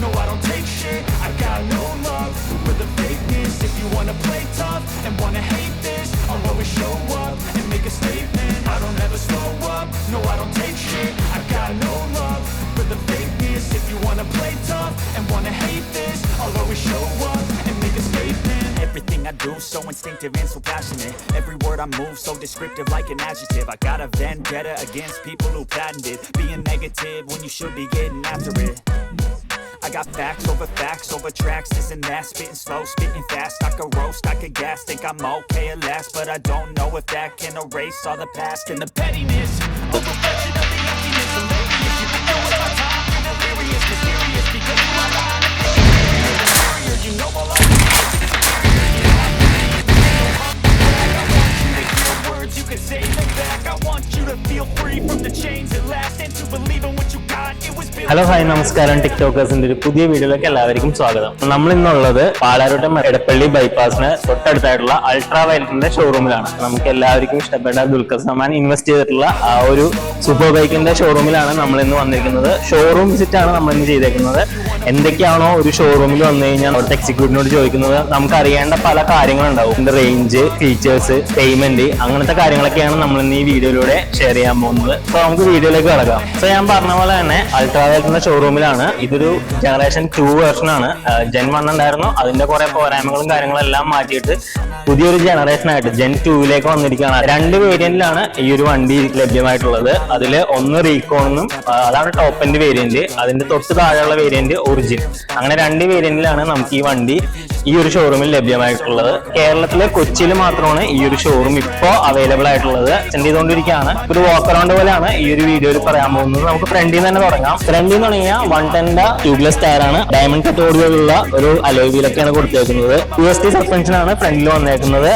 no I don't take shit. I got no love for the fakeness. If you wanna play tough and wanna hate this, I'll always show up and make a statement. I don't ever slow up, no I don't take shit. I got no love for the fakeness. If you wanna play tough and wanna hate this, I'll always show up and make a statement. Everything I do so instinctive and so passionate. Every word I move so descriptive like an adjective. I got a vendetta against people who patented being negative when you should be getting after it. I got facts over tracks, this and that. Spitting slow, spitting fast. I could roast, I could gas. Think I'm okay at last, but I don't know if that can erase all the past and the pettiness. A reflection of the emptiness. Hilarious, you think you're worth my time. You're delirious, mysterious, because you are behind the barrier. You know all I you can say them back. I want you to feel free from the chains that last and to believe in what you got. It was built. Hello hi നമസ്കാരം. ടിക്ടോക്കേഴ്സിന്റെ ഒരു പുതിയ വീഡിയോയിലേക്ക് എല്ലാവർക്കും സ്വാഗതം. നമ്മൾ ഇന്നുള്ളത് Palarivattom Edappally ബൈപ്പാസിന് തൊട്ടടുത്തായിട്ടുള്ള ultra വയലറ്റിന്റെ ഷോറൂമിലാണ്. നമുക്ക് എല്ലാവർക്കും ഇഷ്ടപ്പെട്ട ദുൽഖർ സൽമാൻ ഇൻവെസ്റ്റ് ചെയ്തിട്ടുള്ള ആ ഒരു സൂപ്പർ ബൈക്കിന്റെ ഷോറൂമിലാണ് നമ്മൾ ഇന്ന് വന്നിരിക്കുന്നത്. ഷോറൂം വിസിറ്റ് ആണ് നമ്മൾ ഇന്ന് ചെയ്തേക്കുന്നത്. എന്തൊക്കെയാണോ ഒരു ഷോറൂമിൽ വന്നു കഴിഞ്ഞാൽ അവിടുത്തെ എക്സിക്യൂട്ടീവിനോട് ചോദിക്കുന്നത്, നമുക്ക് അറിയേണ്ട പല കാര്യങ്ങളുണ്ടാവും. ഇതിന്റെ റേഞ്ച്, ഫീച്ചേഴ്സ്, പേയ്മെന്റ്, അങ്ങനത്തെ കാര്യങ്ങളൊക്കെയാണ് നമ്മൾ ഇന്ന് ഈ വീഡിയോയിലൂടെ ഷെയർ ചെയ്യാൻ പോകുന്നത്. സോ നമുക്ക് വീഡിയോയിലേക്ക് കടക്കാം. സോ ഞാൻ പറഞ്ഞ പോലെ തന്നെ അൾട്രാ വയലറ്റിന്റെ ഷോറൂമിലാണ്. ഇതൊരു ജനറേഷൻ 2 വേർഷൻ ആണ്. ജെൻ 1 ഉണ്ടായിരുന്നു, അതിന്റെ കുറെ പോരായ്മകളും കാര്യങ്ങളും എല്ലാം മാറ്റിയിട്ട് പുതിയൊരു ജനറേഷൻ ആയിട്ട് ജെൻ 2ലേക്ക് വന്നിരിക്കുകയാണ്. 2 വേരിയന്റിലാണ് ഈ ഒരു വണ്ടി ലഭ്യമായിട്ടുള്ളത്. അതില് ഒന്ന് റീകോണും, അതാണ് ടോപ്പ് എൻഡ് വേരിയന്റ്. അതിന്റെ തൊട്ട് താഴെയുള്ള വേരിയന്റ് ഒറിജിൻ. അങ്ങനെ 2 വേരിയന്റിലാണ് നമുക്ക് ഈ വണ്ടി ഈ ഒരു ഷോറൂമിൽ ലഭ്യമായിട്ടുള്ളത്. കേരളത്തിലെ കൊച്ചിയിൽ മാത്രമാണ് ഈ ഒരു ഷോറൂം ഇപ്പോൾ അവൈലബിൾ ആയിട്ടുള്ളത്. സെൻഡ് ചെയ്തുകൊണ്ടിരിക്കുകയാണ്. ഒരു വാക്ക് അറൗണ്ട് പോലെയാണ് ഈ ഒരു വീഡിയോയിൽ പറയാൻ പോകുന്നത്. നമുക്ക് ഫ്രണ്ടിൽ നിന്ന് തന്നെ തുടങ്ങാം. ഫ്രണ്ടിൽ നിന്ന് തുടങ്ങിയ 110 ട്യൂബ്ലെസ് ടയറാണ്. ഡയമണ്ട് കട്ടോടുകളുള്ള ഒരു അലോയ് വീലൊക്കെയാണ് കൊടുത്തേക്കുന്നത്. UST സസ്പെൻഷൻ ആണ് ഫ്രണ്ടിൽ വന്നേക്കുന്നത്.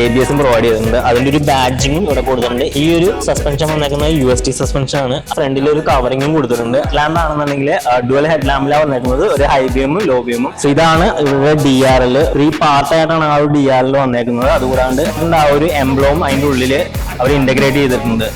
ABS പ്രൊവൈഡ് ചെയ്തിട്ടുണ്ട്. അതിന്റെ ഒരു ബാഡ്ജിങ്ങും ഇവിടെ കൊടുത്തിട്ടുണ്ട്. ഈ ഒരു സസ്പെൻഷൻ വന്നേക്കുന്നത് UST സസ്പെൻഷൻ ആണ്. ഫ്രണ്ടിൽ ഒരു കവറിങ്ങും കൊടുത്തിട്ടുണ്ട്. ലാമ്പ് ആണെന്നുണ്ടെങ്കിൽ ഡുവൽ ഹെഡ് ലാമ്പിലാണ് വന്നേക്കുന്നത്. ഒരു ഹൈ ബീമും ലോ ബീമും. സോ ഇതാണ് ഇവരുടെ DRL. 3 പാർട്ടായിട്ടാണ് ആ ഒരു DRL വന്നേക്കുന്നത്. അതുകൂടാണ്ട് ആ ഒരു എംബ്ലോം അതിന്റെ ഉള്ളില് അവർ ഇന്റഗ്രേറ്റ് ചെയ്തിട്ടുണ്ട്.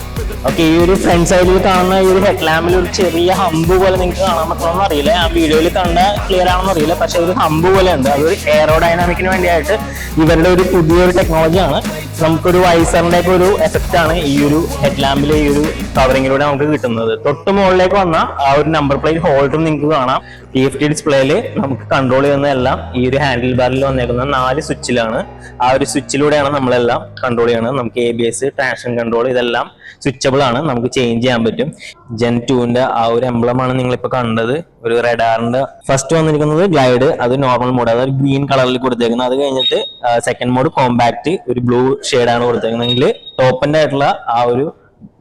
ഓക്കെ, ഈ ഒരു ഫ്രണ്ട് സൈഡിൽ കാണുന്ന ഈ ഒരു ഹെഡ് ലാമ്പിൽ ഒരു ചെറിയ ഹമ്പ് പോലെ നിങ്ങൾക്ക് കാണാൻ പറ്റുമെന്ന് അറിയില്ല. ആ വീഡിയോയിൽ കണ്ട ക്ലിയർ ആണെന്ന് അറിയില്ല, പക്ഷെ ഒരു ഹമ്പ് പോലെ ഉണ്ട്. അതൊരു എയറോഡൈനാമിക്കിന് വേണ്ടിയായിട്ട് ഇവരുടെ ഒരു പുതിയൊരു ടെക്നോളജിയാണ്. നമുക്കൊരു വൈസറിന്റെ ഒക്കെ ഒരു എഫക്റ്റ് ആണ് ഈ ഒരു ഹെഡ് ലാമ്പിലെ ഈ ഒരു കവറിങ്ങിലൂടെ നമുക്ക് കിട്ടുന്നത്. തൊട്ട് മുകളിലേക്ക് വന്ന ആ ഒരു നമ്പർ പ്ലേറ്റ് ഹോൾഡറും നിങ്ങൾക്ക് കാണാം. TFT ഡിസ്പ്ലേയിൽ നമുക്ക് കൺട്രോൾ ചെയ്യുന്നതെല്ലാം ഈ ഒരു ഹാൻഡിൽ ബാറിൽ വന്നേക്കുന്ന 4 സ്വിച്ചിലാണ്. ആ ഒരു സ്വിച്ചിലൂടെയാണ് നമ്മളെല്ലാം കൺട്രോൾ ചെയ്യണം. നമുക്ക് ABS, ട്രാക്ഷൻ കൺട്രോൾ ഇതെല്ലാം സ്വിച്ചബിൾ ആണ്. നമുക്ക് ചേഞ്ച് ചെയ്യാൻ പറ്റും. ജെൻ 2ന്റെ ആ ഒരു എംബ്ലമാണ് നിങ്ങളിപ്പോൾ കണ്ടത്. ഒരു റെഡാറിന്റെ ഫസ്റ്റ് വന്നിരിക്കുന്നത് ഗ്ലൈഡ്, അത് നോർമൽ മോഡ്, അതായത് ഗ്രീൻ കളറിൽ കൊടുത്തേക്കുന്നത്. അത് കഴിഞ്ഞിട്ട് സെക്കൻഡ് മോഡ് കോമ്പാക്ട്, ഒരു ബ്ലൂ ഷെയ്ഡാണ് കൊടുത്തേക്കുന്നതെങ്കിൽ ടോപ്പിന്റെ ആയിട്ടുള്ള ആ ഒരു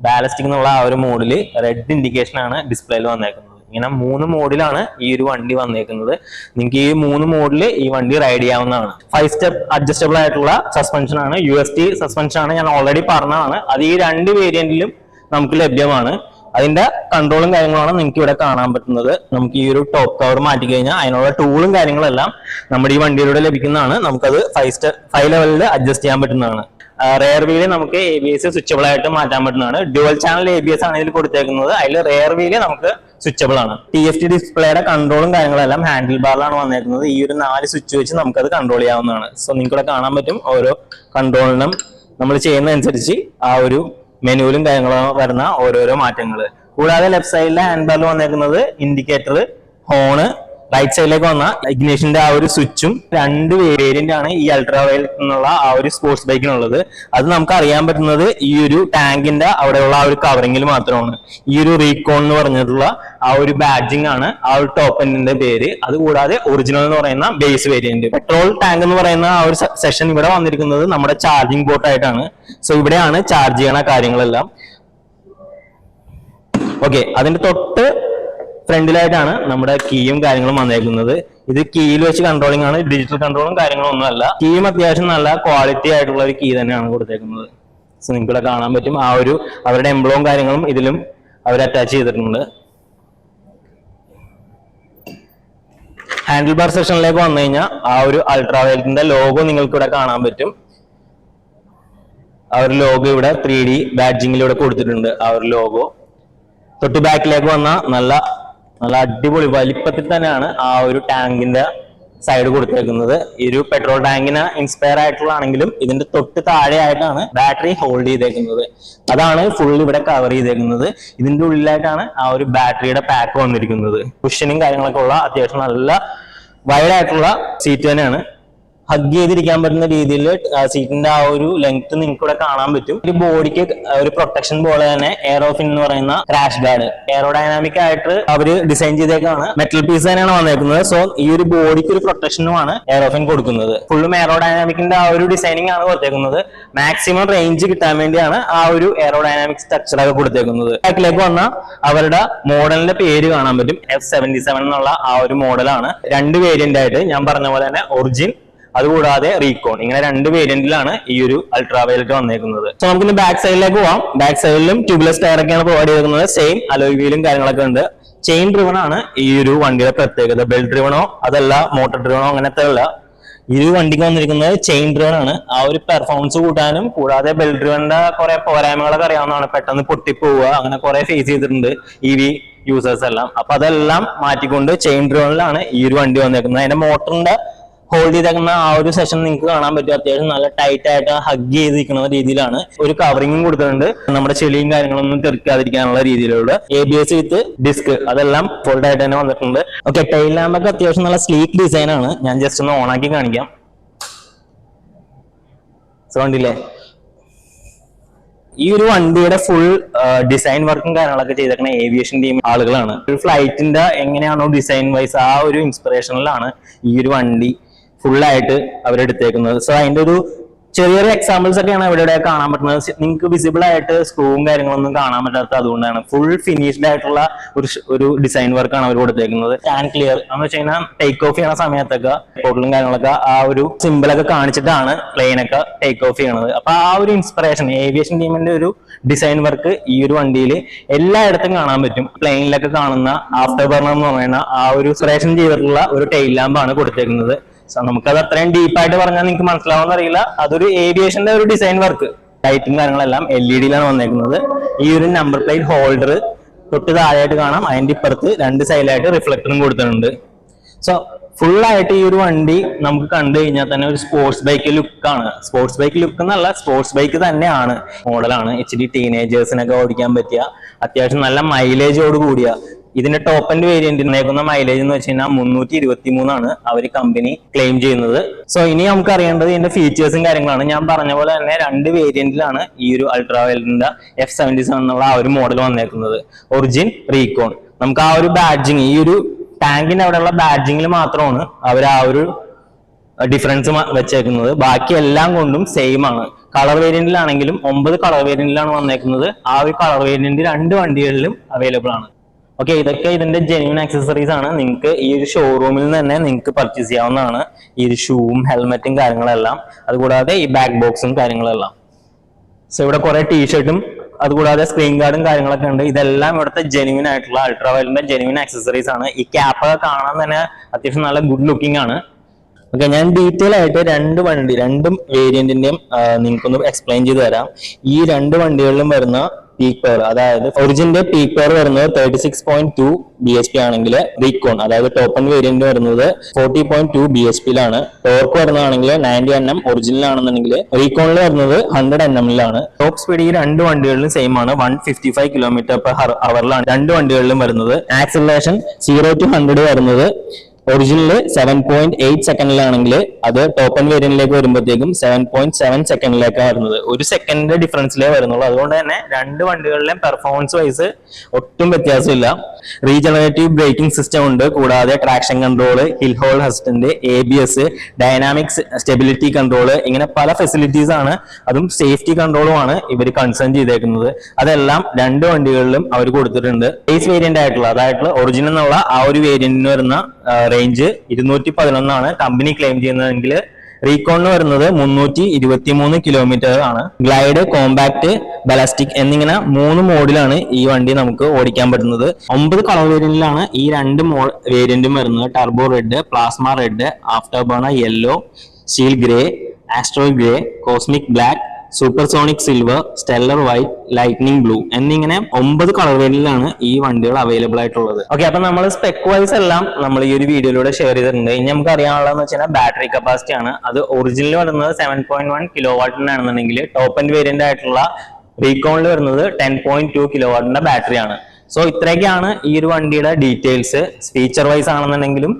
ബാലസ്റ്റിക് എന്നുള്ള ആ ഒരു മോഡിൽ റെഡ് ഇൻഡിക്കേഷൻ ആണ് ഡിസ്പ്ലേയിൽ വന്നേക്കുന്നത്. ഇങ്ങനെ 3 മോഡിലാണ് ഈ ഒരു വണ്ടി വന്നേക്കുന്നത്. നിങ്ങൾക്ക് ഈ 3 മോഡിൽ ഈ വണ്ടി റൈഡ് ചെയ്യാവുന്നതാണ്. 5 സ്റ്റെപ്പ് അഡ്ജസ്റ്റബിൾ ആയിട്ടുള്ള സസ്പെൻഷൻ ആണ്. UST സസ്പെൻഷൻ ആണ്, ഞാൻ ഓൾറെഡി പറഞ്ഞതാണ്. അത് ഈ 2 വേരിയന്റിലും നമുക്ക് ലഭ്യമാണ്. അതിന്റെ കൺട്രോളും കാര്യങ്ങളാണ് നിങ്ങൾക്ക് ഇവിടെ കാണാൻ പറ്റുന്നത്. നമുക്ക് ഈ ഒരു ടോപ്പ് കവർ മാറ്റി കഴിഞ്ഞാൽ അതിനുള്ള ടൂളും കാര്യങ്ങളെല്ലാം നമ്മുടെ ഈ വണ്ടിയിലൂടെ ലഭിക്കുന്നതാണ്. നമുക്കത് 5 ലെവലിൽ അഡ്ജസ്റ്റ് ചെയ്യാൻ പറ്റുന്നതാണ്. റെയർ വീല് നമുക്ക് ABS സ്വിച്ചബിൾ ആയിട്ട് മാറ്റാൻ പറ്റുന്നതാണ്. ഡ്യുവൽ ചാനൽ ABS ആണ് ഇതിൽ കൊടുത്തേക്കുന്നത്. അതിൽ റെയർ വീല് നമുക്ക് സ്വിച്ചബിൾ ആണ്. TFT ഡിസ്പ്ലേയുടെ കൺട്രോളും കാര്യങ്ങളെല്ലാം ഹാൻഡിൽ ബാറിലാണ് വന്നേക്കുന്നത്. ഈ ഒരു 4 സ്വിച്ച് വെച്ച് നമുക്കത് കൺട്രോൾ ചെയ്യാവുന്നതാണ്. സോ നിങ്ങൾക്ക് ഇവിടെ കാണാൻ പറ്റും ഓരോ കൺട്രോളിനും നമ്മൾ ചെയ്യുന്നതനുസരിച്ച് ആ ഒരു മെനുവിലും കാര്യങ്ങളും വരുന്ന ഓരോരോ മാറ്റങ്ങൾ. കൂടാതെ ലെഫ്റ്റ് സൈഡിലെ ഹാൻഡ് ബാറിൽ വന്നേക്കുന്നത് ഇൻഡിക്കേറ്റർ, ഹോണ്, റൈറ്റ് സൈഡിലേക്ക് വന്ന ഇഗ്നിഷന്റെ ആ ഒരു സ്വിച്ചും. 2 വേരിയന്റ് ആണ് ഈ അൾട്രാ വയലറ്റ് എന്നുള്ള ആ ഒരു സ്പോർട്സ് ബൈക്കിനുള്ളത്. അത് നമുക്ക് അറിയാൻ പറ്റുന്നത് ഈ ഒരു ടാങ്കിന്റെ അവിടെയുള്ള ആ ഒരു കവറിങ്ങിൽ മാത്രമാണ്. ഈ ഒരു റീകോൺ എന്ന് പറഞ്ഞിട്ടുള്ള ആ ഒരു ബാഡ്ജിങ് ആണ് ആ ഒരു ടോപ്പ് എൻഡിന്റെ പേര്. അതുകൂടാതെ ഒറിജിനൽ എന്ന് പറയുന്ന ബേസ് വേരിയന്റ്. പെട്രോൾ ടാങ്ക് എന്ന് പറയുന്ന ആ ഒരു സെഷൻ ഇവിടെ വന്നിരിക്കുന്നത് നമ്മുടെ ചാർജിങ് പോർട്ട് ആയിട്ടാണ്. സോ ഇവിടെയാണ് ചാർജ് ചെയ്യണ കാര്യങ്ങളെല്ലാം. ഓക്കെ, അതിന്റെ തൊട്ട് ഫ്രണ്ടിലായിട്ടാണ് നമ്മുടെ കീയും കാര്യങ്ങളും വന്നേക്കുന്നത്. ഇത് കീയിൽ വെച്ച് കൺട്രോളിംഗ് ആണ്, ഡിജിറ്റൽ കൺട്രോളും കാര്യങ്ങളും ഒന്നും അല്ല. കീയും അത്യാവശ്യം നല്ല ക്വാളിറ്റി ആയിട്ടുള്ള ഒരു കീ തന്നെയാണ് കൊടുത്തേക്കുന്നത്. സോ നിങ്ങൾക്ക് ഇവിടെ കാണാൻ പറ്റും ആ ഒരു അവരുടെ എംബ്ലോവും കാര്യങ്ങളും ഇതിലും അവർ അറ്റാച്ച് ചെയ്തിട്ടുണ്ട്. ഹാൻഡിൽ ബാർ സെക്ഷനിലേക്ക് വന്നു കഴിഞ്ഞാൽ ആ ഒരു അൾട്രാ വയലറ്റിന്റെ ലോഗോ നിങ്ങൾക്ക് ഇവിടെ കാണാൻ പറ്റും. ആ ഒരു ലോഗോ ഇവിടെ 3D ബാഡ്ജിങ്ങിലൂടെ കൊടുത്തിട്ടുണ്ട്. ആ ഒരു ലോഗോ തൊട്ട് ബാക്കിലേക്ക് വന്ന നല്ല നല്ല അടിപൊളി വലിപ്പത്തിൽ തന്നെയാണ് ആ ഒരു ടാങ്കിന്റെ സൈഡ് കൊടുത്തേക്കുന്നത്. ഈ ഒരു പെട്രോൾ ടാങ്കിന് ഇൻസ്പയർ ആയിട്ടുള്ളതാണെങ്കിലും ഇതിന്റെ തൊട്ട് താഴെ ആയിട്ടാണ് ബാറ്ററി ഹോൾഡ് ചെയ്തേക്കുന്നത്. അതാണ് ഫുൾ ഇവിടെ കവർ ചെയ്തേക്കുന്നത്. ഇതിന്റെ ഉള്ളിലായിട്ടാണ് ആ ഒരു ബാറ്ററിയുടെ പാക്ക് വന്നിരിക്കുന്നത്. കുഷനും കാര്യങ്ങളൊക്കെ ഉള്ള അത്യാവശ്യം നല്ല വൈഡ് ആയിട്ടുള്ള സീറ്റ് തന്നെയാണ്. ഹഗ് ചെയ്തിരിക്കാൻ പറ്റുന്ന രീതിയിൽ സീറ്റിന്റെ ആ ഒരു ലെങ്ത് നിങ്ങൾക്ക് ഇവിടെ കാണാൻ പറ്റും. ഒരു ബോഡിക്ക് ഒരു പ്രൊട്ടക്ഷൻ പോലെ തന്നെ എയറോഫിൻ എന്ന് പറയുന്ന ക്രാഷ് ഗാർഡ് എയറോഡൈനാമിക് ആയിട്ട് അവര് ഡിസൈൻ ചെയ്തേക്കാണ്. മെറ്റൽ പീസ് തന്നെയാണ് വന്നേക്കുന്നത്. സോ ഈ ഒരു ബോഡിക്ക് ഒരു പ്രൊട്ടക്ഷനുമാണ് എയറോഫിൻ കൊടുക്കുന്നത്. ഫുള്ളും എയറോഡൈനാമിക്കിന്റെ ആ ഒരു ഡിസൈനിങ് ആണ് കൊടുത്തേക്കുന്നത്. മാക്സിമം റേഞ്ച് കിട്ടാൻ വേണ്ടിയാണ് ആ ഒരു എയറോഡൈനാമിക് സ്ട്രക്ചർ ഒക്കെ കൊടുത്തേക്കുന്നത്. ബാക്കിലേക്ക് വന്നാൽ അവരുടെ മോഡലിന്റെ പേര് കാണാൻ പറ്റും. F77 എന്നുള്ള ആ ഒരു മോഡലാണ്. 2 വേരിയന്റ് ആയിട്ട് ഞാൻ പറഞ്ഞ പോലെ തന്നെ ഒറിജിൻ അതുകൂടാതെ റീകോൺ, ഇങ്ങനെ 2 വേരിയന്റിലാണ് ഈ ഒരു അൾട്രാ വയലറ്റ് വന്നേക്കുന്നത്. സോ നമുക്കിന്ന് ബാക്ക് സൈഡിലേക്ക് പോവാം. ബാക്ക് സൈഡിലും ട്യൂബ്ലെസ് ടയർ ഒക്കെയാണ് പ്രൊവൈഡ് ചെയ്തിരിക്കുന്നത്. സെയിം അലോയ് വീലും കാര്യങ്ങളൊക്കെ ഉണ്ട്. ചെയിൻ ഡ്രിവൺ ആണ് ഈ ഒരു വണ്ടിയുടെ പ്രത്യേകത. ബെൽറ്റ് ഡ്രിവണോ അതല്ല മോട്ടോർ ഡ്രിവണോ അങ്ങനത്തെ അല്ല. ഈ ഒരു വണ്ടിക്ക് വന്നിരിക്കുന്നത് ചെയിൻ ഡ്രിവൺ ആണ്. ആ ഒരു പെർഫോമൻസ് കൂട്ടാനും കൂടാതെ ബെൽറ്റ് ഡ്രിവണിന്റെ കുറെ പോരായ്മകളൊക്കെ അറിയാവുന്നതാണ്. പെട്ടെന്ന് പൊട്ടിപ്പോവുക അങ്ങനെ കുറെ ഫേസ് ചെയ്തിട്ടുണ്ട് EV യൂസേഴ്സ് എല്ലാം. അപ്പൊ അതെല്ലാം മാറ്റിക്കൊണ്ട് ചെയിൻ ഡ്രിവണിലാണ് ഈ ഒരു വണ്ടി വന്നേക്കുന്നത്. അതിന്റെ മോട്ടറിന്റെ ഹോൾഡ് ചെയ്തേക്കുന്ന ആ ഒരു സെഷൻ നിങ്ങൾക്ക് കാണാൻ പറ്റും. അത്യാവശ്യം നല്ല ടൈറ്റ് ആയിട്ട് ഹഗ് ചെയ്തിരിക്കുന്ന രീതിയിലാണ്. ഒരു കവറിങ്ങും കൊടുത്തിട്ടുണ്ട്. നമ്മുടെ ചെളിയും കാര്യങ്ങളൊന്നും തെറിക്കാതിരിക്കാനുള്ള രീതിയിലുള്ള ABS വിത്ത് ഡിസ്ക് അതെല്ലാം ഫോൾഡ് ആയിട്ട് തന്നെ വന്നിട്ടുണ്ട്. ഓക്കെ, ടൈൽ ലാമ്പൊക്കെ അത്യാവശ്യം നല്ല സ്ലീക്ക് ഡിസൈൻ ആണ്. ഞാൻ ജസ്റ്റ് ഒന്ന് ഓൺ ആക്കി കാണിക്കാം. സോ കണ്ടില്ലേ, ഈ ഒരു വണ്ടിയുടെ ഫുൾ ഡിസൈൻ വർക്കും കാര്യങ്ങളൊക്കെ ചെയ്തേക്കുന്ന ഏവിയേഷൻ ടീം ആളുകളാണ്. ഒരു ഫ്ലൈറ്റിന്റെ എങ്ങനെയാണോ ഡിസൈൻ വൈസ് ആ ഒരു ഇൻസ്പിറേഷനിലാണ് ഈ ഒരു വണ്ടി ഫുള്ളായിട്ട് അവരെടുത്തേക്കുന്നത്. സോ അതിന്റെ ഒരു ചെറിയൊരു എക്സാമ്പിൾസ് ഒക്കെയാണ് ഇവിടെ കാണാൻ പറ്റുന്നത്. നിങ്ങൾക്ക് വിസിബിൾ ആയിട്ട് സ്ക്രൂവും കാര്യങ്ങളൊന്നും കാണാൻ പറ്റാത്ത അതുകൊണ്ടാണ്. ഫുൾ ഫിനിഷ്ഡ് ആയിട്ടുള്ള ഒരു ഡിസൈൻ വർക്കാണ് അവർ കൊടുത്തേക്കുന്നത്. സ്റ്റാൻഡ് ക്ലിയർ എന്ന് വെച്ച് കഴിഞ്ഞാൽ ടേക്ക് ഓഫ് ചെയ്യുന്ന സമയത്തൊക്കെ പോർട്ടലും കാര്യങ്ങളൊക്കെ ആ ഒരു സിമ്പിളൊക്കെ കാണിച്ചിട്ടാണ് പ്ലെയിനൊക്കെ ടേക്ക് ഓഫ് ചെയ്യണത്. അപ്പൊ ആ ഒരു ഇൻസ്പിറേഷൻ ഏവിയേഷൻ ടീമിന്റെ ഒരു ഡിസൈൻ വർക്ക് ഈ ഒരു വണ്ടിയിൽ എല്ലായിടത്തും കാണാൻ പറ്റും. പ്ലെയിനിലൊക്കെ കാണുന്ന ആഫ്റ്റർ ബർണർ എന്ന് പറയുന്ന ആ ഒരു ഇൻസ്പിറേഷൻ ചെയ്തിട്ടുള്ള ഒരു ടെയിൽ ലാമ്പാണ് കൊടുത്തേക്കുന്നത്. സോ നമുക്കത് അത്രയും ഡീപ്പായിട്ട് പറഞ്ഞാൽ നിങ്ങൾക്ക് മനസ്സിലാവുമെന്ന് അറിയില്ല. അതൊരു ഏവിയേഷന്റെ ഒരു ഡിസൈൻ വർക്ക്. ലൈറ്റും കാര്യങ്ങളെല്ലാം LED-യിലാണ് വന്നേക്കുന്നത്. ഈ ഒരു നമ്പർ പ്ലേറ്റ് ഹോൾഡർ തൊട്ട് താഴെയായിട്ട് കാണാം. അതിന്റെ ഇപ്പുറത്ത് 2 സൈഡിലായിട്ട് റിഫ്ലക്ടറും കൊടുത്തിട്ടുണ്ട്. സോ ഫുള്ളായിട്ട് ഈ ഒരു വണ്ടി നമുക്ക് കണ്ടു കഴിഞ്ഞാൽ തന്നെ ഒരു സ്പോർട്സ് ബൈക്ക് ലുക്കാണ്. സ്പോർട്സ് ബൈക്ക് ലുക്ക് എന്നല്ല, സ്പോർട്സ് ബൈക്ക് തന്നെയാണ്. മോഡലാണ്. HD ടീനേജേഴ്സിനൊക്കെ ഓടിക്കാൻ പറ്റിയ അത്യാവശ്യം നല്ല മൈലേജോട് കൂടിയ. ഇതിന്റെ ടോപ്പ് എൻഡ് വേരിയന്റിനേക്കുന്ന മൈലേജ് എന്ന് വെച്ച് കഴിഞ്ഞാൽ 323 ആണ് അവർ കമ്പനി ക്ലെയിം ചെയ്യുന്നത്. സോ ഇനി നമുക്ക് അറിയേണ്ടത് ഇതിന്റെ ഫീച്ചേഴ്സും കാര്യങ്ങളാണ്. ഞാൻ പറഞ്ഞ പോലെ തന്നെ 2 വേരിയന്റിലാണ് ഈ ഒരു അൾട്രാ വയലറ്റിന്റെ F77 എന്നുള്ള ആ ഒരു മോഡൽ വന്നേക്കുന്നത്. Origin, Recon. നമുക്ക് ആ ഒരു ബാഡ്ജിങ്, ഈ ഒരു ടാങ്കിന്റെ അവിടെയുള്ള ബാഡ്ജിങ്ങിൽ മാത്രമാണ് അവർ ആ ഒരു ഡിഫറൻസ് വെച്ചേക്കുന്നത്. ബാക്കി എല്ലാം കൊണ്ടും സെയിം ആണ്. കളർ വേരിയന്റിലാണെങ്കിലും 9 കളർ വേരിയന്റിലാണ് വന്നേക്കുന്നത്. ആ ഒരു കളർ വേരിയന്റ് 2 വണ്ടികളിലും അവൈലബിൾ ആണ്. ഓക്കെ, ഇതൊക്കെ ഇതിന്റെ ജെന്യൂൻ ആക്സസറീസ് ആണ്. നിങ്ങൾക്ക് ഈ ഒരു ഷോറൂമിൽ നിന്ന് തന്നെ നിങ്ങൾക്ക് പർച്ചേസ് ചെയ്യാവുന്നതാണ്. ഈ ഒരു ഷൂവും ഹെൽമെറ്റും കാര്യങ്ങളെല്ലാം, അതുകൂടാതെ ഈ ബാക്ക് ബോക്സും കാര്യങ്ങളെല്ലാം. സോ ഇവിടെ കുറെ ടീഷർട്ടും അതുകൂടാതെ സ്ക്രീൻ ഗാർഡും കാര്യങ്ങളൊക്കെ ഉണ്ട്. ഇതെല്ലാം ഇവിടുത്തെ ജെന്യൂൻ ആയിട്ടുള്ള അൾട്രാ വയലറ്റിന്റെ ജെന്യൂൻ ആക്സസറീസ് ആണ്. ഈ ക്യാപ്പൊക്കെ കാണാൻ തന്നെ അത്യാവശ്യം നല്ല ഗുഡ് ലുക്കിംഗ് ആണ്. ഓക്കെ, ഞാൻ ഡീറ്റെയിൽ ആയിട്ട് 2 വേരിയന്റിന്റെയും നിങ്ങൾക്കൊന്ന് എക്സ്പ്ലെയിൻ ചെയ്ത് തരാം. ഈ 2 വണ്ടികളിലും വരുന്ന പീക്ക് പവർ, അതായത് ഒറിജിന്റെ പീക്ക് പവർ വരുന്നത് 36.2 bhp ആണെങ്കിൽ റീകോൺ അതായത് ടോപ്പ് എൻഡ് വേരിയന്റ് വരുന്നത് 40.2 bhp-ലാണ്. ടോർക്ക് വരുന്നതാണെങ്കിൽ 90 Nm ഒറിജിനലാണെന്നുണ്ടെങ്കിൽ റീകോണിൽ വരുന്നത് 100 Nm-ലാണ്. ടോപ്പ് സ്പീഡ് ഈ 2 വണ്ടികളിലും സെയിം ആണ്. 155 km/h 2 വണ്ടികളിലും വരുന്നത്. ആക്സിലറേഷൻ 0 to 100 വരുന്നത് ഒറിജിനൽ 7.8 സെക്കൻഡിലാണെങ്കിൽ അത് ടോപ്പ് എൻഡ് വേരിയന്റിലേക്ക് വരുമ്പോഴത്തേക്കും 7.7 സെക്കൻഡിലേക്കാണ് വരുന്നത്. 1 സെക്കൻഡിന്റെ ഡിഫറൻസിലേ വരുന്നുള്ളൂ. അതുകൊണ്ട് തന്നെ 2 വണ്ടികളിലെയും പെർഫോമൻസ് വൈസ് ഒട്ടും വ്യത്യാസമില്ല. റീജനറേറ്റീവ് ബ്രേക്കിംഗ് സിസ്റ്റം ഉണ്ട്. കൂടാതെ traction control, hill hold assistant, ABS, dynamic stability control, ഇങ്ങനെ പല ഫെസിലിറ്റീസ് ആണ്. അതും സേഫ്റ്റി കൺട്രോളുമാണ് ഇവർ കൺസേൺ ചെയ്തേക്കുന്നത്. അതെല്ലാം 2 വണ്ടികളിലും അവർ കൊടുത്തിട്ടുണ്ട്. ബേസ് വേരിയന്റ് അതായിട്ടുള്ള ഒറിജിനൽ എന്നുള്ള ആ ഒരു വേരിയന്റിന് വരുന്ന റേഞ്ച് 211 ആണ് കമ്പനി ക്ലെയിം ചെയ്യുന്നതെങ്കിൽ റീകോണിന് വരുന്നത് 323 കിലോമീറ്റർ ആണ്. ഗ്ലൈഡ്, കോമ്പാക്ട്, ബലാസ്റ്റിക് എന്നിങ്ങനെ 3 മോഡിലാണ് ഈ വണ്ടി നമുക്ക് ഓടിക്കാൻ പറ്റുന്നത്. 9 കളർ വേരിയന്റിലാണ് ഈ 2 വേരിയന്റും വരുന്നത്. Turbo red, plasma red, afterburner yellow, steel grey, astro grey, cosmic black, supersonic silver, stellar white, lightning blue എന്നിങ്ങനെ 9 കളർ വേരിയന്റിലാണ് ഈ വണ്ടികൾ അവൈലബിൾ ആയിട്ടുള്ളത്. ഓക്കെ, അപ്പൊ നമ്മൾ സ്പെക് വൈസ് എല്ലാം നമ്മൾ ഈ ഒരു വീഡിയോയിലൂടെ ഷെയർ ചെയ്തിട്ടുണ്ട്. ഇനി നമുക്ക് അറിയാനുള്ളതെന്ന് വെച്ചാൽ ബാറ്ററി കപ്പാസിറ്റി ആണ്. അത് ഒറിജിനൽ വരുന്നത് 7.1 കിലോ വാട്ടിനാണെന്നുണ്ടെങ്കിൽ ടോപ്പ് എൻഡ് വേരിയന്റ് ആയിട്ടുള്ള റീകോണിൽ വരുന്നത് 10.2 കിലോ വാട്ടിന്റെ ബാറ്ററി ആണ്. സോ ഇത്രയൊക്കെയാണ് ഈ ഒരു വണ്ടിയുടെ ഡീറ്റെയിൽസ്. ഫീച്ചർ വൈസ് ആണെന്നുണ്ടെങ്കിലും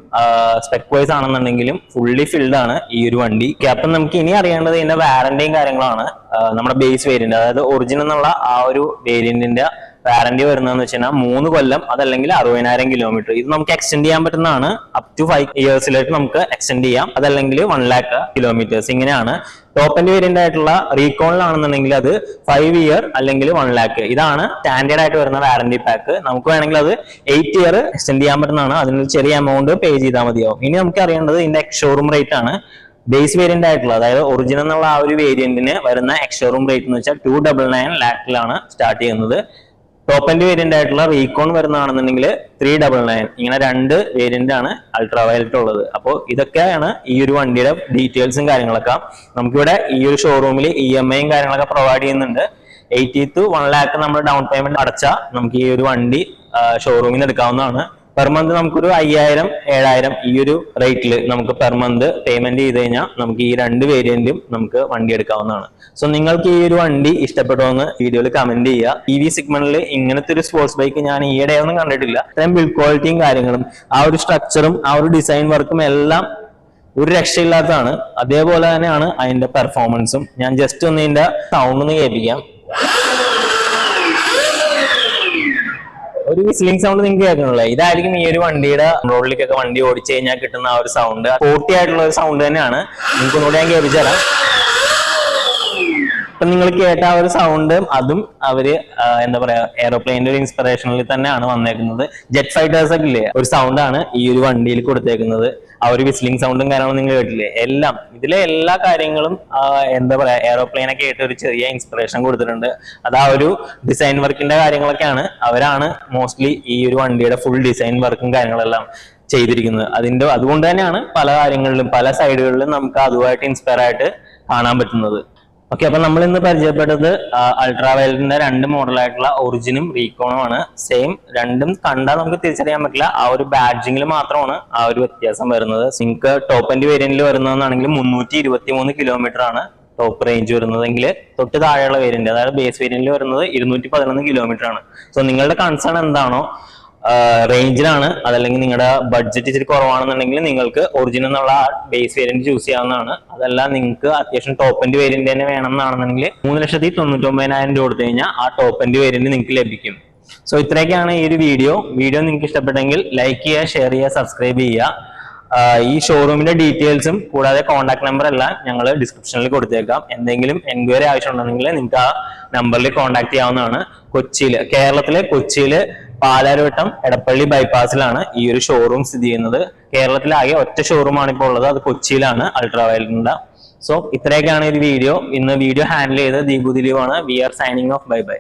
സ്പെക് വൈസ് ആണെന്നുണ്ടെങ്കിലും ഫുള്ളി ഫിൽഡ് ആണ് ഈ ഒരു വണ്ടി. അപ്പം നമുക്ക് ഇനി അറിയേണ്ടത് ഇതിന്റെ വാറന്റിയും കാര്യങ്ങളാണ്. നമ്മുടെ ബേസ് വേരിയന്റ്, അതായത് ഒറിജിനൽ എന്നുള്ള ആ ഒരു വേരിയന്റിന്റെ വാറന്റി വരുന്നതെന്ന് വെച്ചാൽ 3 കൊല്ലം, അതല്ലെങ്കിൽ 60,000 കിലോമീറ്റർ. ഇത് നമുക്ക് എക്സ്റ്റെൻഡ് ചെയ്യാൻ പറ്റുന്നതാണ്. അപ് ടു 5 ഇയേഴ്സിലേക്ക് നമുക്ക് എക്സ്റ്റെൻഡ് ചെയ്യാം, അതല്ലെങ്കിൽ 1,00,000 കിലോമീറ്റേഴ്സ്. ഇങ്ങനെയാണ്. ടോപ്പ് എൻഡ് വേരിയന്റ് ആയിട്ടുള്ള റീകോണിലാണെന്നുണ്ടെങ്കിൽ അത് 5 ഇയർ അല്ലെങ്കിൽ 1,00,000. ഇതാണ് സ്റ്റാൻഡേർഡ് ആയിട്ട് വരുന്ന വാറന്റി പാക്ക്. നമുക്ക് വേണമെങ്കിൽ അത് 8 ഇയർ എക്സ്റ്റെൻഡ് ചെയ്യാൻ പറ്റുന്നതാണ്. അതിനൊരു ചെറിയ എമൗണ്ട് പേ ചെയ്താൽ മതിയാവും. ഇനി നമുക്ക് അറിയേണ്ടത് ഇതിന്റെ എക്സ്-ഷോറൂം റേറ്റ് ആണ്. ബേസ് വേരിയന്റ് ആയിട്ടുള്ള, അതായത് ഒറിജിനൽ എന്നുള്ള ആ ഒരു വേരിയന്റിന് വരുന്ന എക്സ്-ഷോറൂം റേറ്റ് എന്ന് വെച്ചാൽ 299 ലാഖിലാണ് സ്റ്റാർട്ട് ചെയ്യുന്നത്. ടോപ്പ് എൻഡ് വേരിയന്റ് ആയിട്ടുള്ള റീകോൺ വരുന്നതാണെന്നുണ്ടെങ്കിൽ 399. ഇങ്ങനെ 2 വേരിയന്റ് ആണ് അൾട്രാ വയലറ്റ് ഉള്ളത്. അപ്പോൾ ഇതൊക്കെയാണ് ഈ ഒരു വണ്ടിയുടെ ഡീറ്റെയിൽസും കാര്യങ്ങളൊക്കെ. നമുക്കിവിടെ ഈ ഒരു ഷോറൂമിൽ EMI കാര്യങ്ങളൊക്കെ പ്രൊവൈഡ് ചെയ്യുന്നുണ്ട്. 80 to 1,00,000 നമ്മൾ ഡൗൺ പേയ്മെന്റ് അടച്ചാൽ നമുക്ക് ഈ ഒരു വണ്ടി ഷോറൂമിൽ നിന്ന് എടുക്കാവുന്നതാണ്. പെർ മന്ത് നമുക്കൊരു 5,000-7,000 ഈ ഒരു റേറ്റിൽ നമുക്ക് പെർ മന്ത് പേയ്മെന്റ് ചെയ്ത് കഴിഞ്ഞാൽ നമുക്ക് ഈ 2 വേരിയന്റും നമുക്ക് വണ്ടി എടുക്കാവുന്നതാണ്. സോ നിങ്ങൾക്ക് ഈ ഒരു വണ്ടി ഇഷ്ടപ്പെട്ടോ എന്ന് വീഡിയോയിൽ കമന്റ് ചെയ്യുക. EV സെഗ്മെന്റിൽ ഇങ്ങനത്തെ ഒരു സ്പോർട്സ് ബൈക്ക് ഞാൻ ഈയിടെ ഒന്നും കണ്ടിട്ടില്ല. ഇത്രയും ബിൽഡ് ക്വാളിറ്റിയും കാര്യങ്ങളും ആ ഒരു സ്ട്രക്ചറും ആ ഒരു ഡിസൈൻ വർക്കും എല്ലാം ഒരു രക്ഷയില്ലാത്തതാണ്. അതേപോലെ തന്നെയാണ് അതിന്റെ പെർഫോമൻസും. ഞാൻ ജസ്റ്റ് ഒന്ന് ഇതിന്റെ സൗണ്ട് ഒന്ന് കേൾപ്പിക്കാം. ഒരു വിസ്ലിംഗ് സൗണ്ട് നിങ്ങൾക്ക് കേൾക്കണല്ലേ? ഇതായിരിക്കും ഈ ഒരു വണ്ടിയുടെ റോഡിലേക്കൊക്കെ വണ്ടി ഓടിച്ചു കഴിഞ്ഞാൽ കിട്ടുന്ന ആ ഒരു സൗണ്ട്. സ്പോർട്ടി ആയിട്ടുള്ള ഒരു സൗണ്ട് തന്നെയാണ്. നിങ്ങൾക്ക് ഒന്നുകൂടെ ഞാൻ കേൾപ്പിച്ചു തരാം. ഇപ്പൊ നിങ്ങൾ കേട്ട ആ ഒരു സൗണ്ട്, അതും അവര് എന്താ പറയാ, എയറോപ്ലെയിന്റെ ഒരു ഇൻസ്പിറേഷനിൽ തന്നെയാണ് വന്നേക്കുന്നത്. ജെറ്റ് ഫൈറ്റേഴ്സ് ഒക്കെ ഇല്ലേ, ഒരു സൗണ്ട് ആണ് ഈ ഒരു വണ്ടിയിൽ കൊടുത്തേക്കുന്നത്. ആ ഒരു വിസ്ലിംഗ് സൗണ്ടും കാര്യങ്ങളും നിങ്ങൾ കേട്ടില്ലേ? എല്ലാം ഇതിലെ എല്ലാ കാര്യങ്ങളും എന്താ പറയാ, എയറോപ്ലെയിനൊക്കെ ആയിട്ട് ഒരു ചെറിയ ഇൻസ്പിറേഷൻ കൊടുത്തിട്ടുണ്ട്. അത് ആ ഒരു ഡിസൈൻ വർക്കിന്റെ കാര്യങ്ങളൊക്കെയാണ്. അവരാണ് മോസ്റ്റ്ലി ഈ ഒരു വണ്ടിയുടെ ഫുൾ ഡിസൈൻ വർക്കും കാര്യങ്ങളെല്ലാം ചെയ്തിരിക്കുന്നത്. അതുകൊണ്ട് തന്നെയാണ് പല കാര്യങ്ങളിലും പല സൈഡുകളിലും നമുക്ക് അതുമായിട്ട് ഇൻസ്പയർ ആയിട്ട് കാണാൻ പറ്റുന്നത്. ഓക്കെ, അപ്പൊ നമ്മൾ ഇന്ന് പരിചയപ്പെട്ടത് അൾട്രാ വയലറ്റിന്റെ 2 മോഡലായിട്ടുള്ള ഒറിജിനും റീകോണും ആണ്. സെയിം, രണ്ടും കണ്ടാൽ നമുക്ക് തിരിച്ചറിയാൻ പറ്റില്ല. ആ ഒരു ബാഡ്ജിങ്ങിൽ മാത്രമാണ് ആ ഒരു വ്യത്യാസം വരുന്നത്. നിങ്ങൾക്ക് ടോപ്പ് എൻഡ് വേരിയന്റിൽ വരുന്നതെന്നാണെങ്കിൽ 323 കിലോമീറ്റർ ആണ് ടോപ്പ് റേഞ്ച് വരുന്നതെങ്കിൽ, തൊട്ട് താഴെയുള്ള വേരിയന്റ്, അതായത് ബേസ് വേരിയന്റിൽ വരുന്നത് 211 കിലോമീറ്റർ ആണ്. സോ നിങ്ങളുടെ കൺസേൺ എന്താണോ, റേഞ്ചിലാണ്, അതല്ലെങ്കിൽ നിങ്ങളുടെ ബഡ്ജറ്റ് ഇച്ചിരി കുറവാണെന്നുണ്ടെങ്കിൽ നിങ്ങൾക്ക് ഒറിജിനൽ എന്നുള്ള ബേസ് വേരിയന്റ് ചൂസ് ചെയ്യാവുന്നതാണ്. അതല്ല നിങ്ങൾക്ക് അത്യാവശ്യം ടോപ്പ് എൻഡ് വേരിയന്റ് തന്നെ വേണമെന്നാണെന്നുണ്ടെങ്കിൽ 3,99,000 രൂപ കൊടുത്തു കഴിഞ്ഞാൽ ആ ടോപ്പ് എൻഡ് വേരിയന്റ് നിങ്ങൾക്ക് ലഭിക്കും. സോ ഇത്രയൊക്കെയാണ് ഈ ഒരു വീഡിയോ. നിങ്ങൾക്ക് ഇഷ്ടപ്പെട്ടെങ്കിൽ ലൈക്ക് ചെയ്യുക, ഷെയർ ചെയ്യുക, സബ്സ്ക്രൈബ് ചെയ്യുക. ഈ ഷോറൂമിന്റെ ഡീറ്റെയിൽസും കൂടാതെ കോൺടാക്ട് നമ്പർ എല്ലാം ഞങ്ങൾ ഡിസ്ക്രിപ്ഷനിൽ കൊടുത്തേക്കാം. എന്തെങ്കിലും എൻക്വയറി ആവശ്യമുണ്ടെങ്കിൽ നിങ്ങൾക്ക് ആ നമ്പറിൽ കോൺടാക്ട് ചെയ്യാവുന്നതാണ്. കേരളത്തിലെ കൊച്ചിയില് പാലാരിവട്ടം എടപ്പള്ളി ബൈപ്പാസിലാണ് ഈ ഒരു ഷോറൂം സ്ഥിതി ചെയ്യുന്നത്. കേരളത്തിലാകെ ഒറ്റ ഷോറൂമാണ് ഇപ്പോൾ ഉള്ളത്, അത് കൊച്ചിയിലാണ് അൾട്രാ വയലറ്റിന്റെ. സോ ഇത്രയൊക്കെയാണ് ഈ വീഡിയോ. ഇന്ന് വീഡിയോ ഹാൻഡിൽ ചെയ്ത് ദീപു ദിലീപാണ്. We are signing off. Bye by.